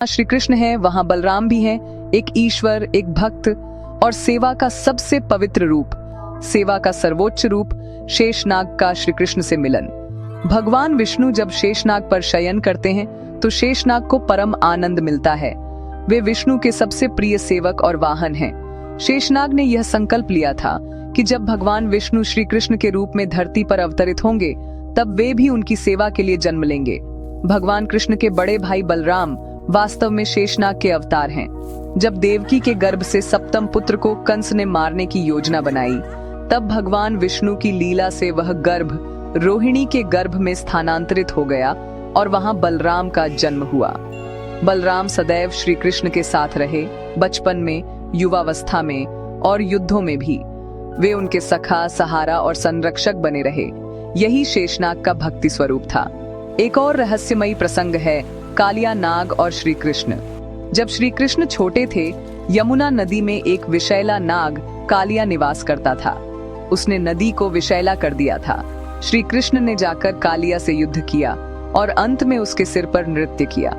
श्री कृष्ण है वहां बलराम भी हैं, एक ईश्वर, एक भक्त और सेवा का सबसे पवित्र रूप, सेवा का सर्वोच्च रूप, शेषनाग का श्री कृष्ण से मिलन। भगवान विष्णु जब शेषनाग पर शयन करते हैं तो शेषनाग को परम आनंद मिलता है। वे विष्णु के सबसे प्रिय सेवक और वाहन हैं। शेषनाग ने यह संकल्प लिया था कि जब भगवान विष्णु श्री कृष्ण के रूप में धरती पर अवतरित होंगे तब वे भी उनकी सेवा के लिए जन्म लेंगे। भगवान कृष्ण के बड़े भाई बलराम वास्तव में शेषनाग के अवतार हैं। जब देवकी के गर्भ से सप्तम पुत्र को कंस ने मारने की योजना बनाई तब भगवान विष्णु की लीला से वह गर्भ रोहिणी के गर्भ में स्थानांतरित हो गया और वहां बलराम का जन्म हुआ। बलराम सदैव श्री कृष्ण के साथ रहे, बचपन में, युवावस्था में और युद्धों में भी। वे उनके सखा, सहारा और संरक्षक बने रहे। यही शेषनाग का भक्ति स्वरूप था। एक और रहस्यमयी प्रसंग है कालिया नाग और श्री कृष्ण। जब श्री कृष्ण छोटे थे, यमुना नदी में एक विषैला नाग कालिया निवास करता था। उसने नदी को विषैला कर दिया था। श्री कृष्ण ने जाकर कालिया से युद्ध किया और अंत में उसके सिर पर नृत्य किया।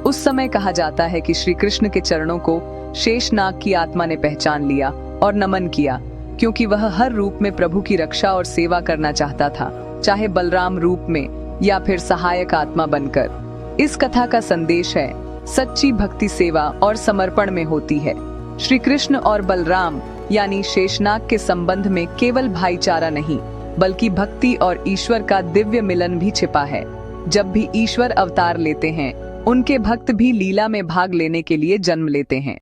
उस समय कहा जाता है कि श्री कृष्ण के चरणों को शेषनाग की आत्मा ने पहचान लिया और नमन किया, क्योंकि वह हर रूप में प्रभु की रक्षा और सेवा करना चाहता था, चाहे बलराम रूप में या फिर सहायक आत्मा बनकर। इस कथा का संदेश है, सच्ची भक्ति सेवा और समर्पण में होती है। श्री कृष्ण और बलराम यानी शेषनाग के संबंध में केवल भाईचारा नहीं, बल्कि भक्ति और ईश्वर का दिव्य मिलन भी छिपा है। जब भी ईश्वर अवतार लेते हैं, उनके भक्त भी लीला में भाग लेने के लिए जन्म लेते हैं।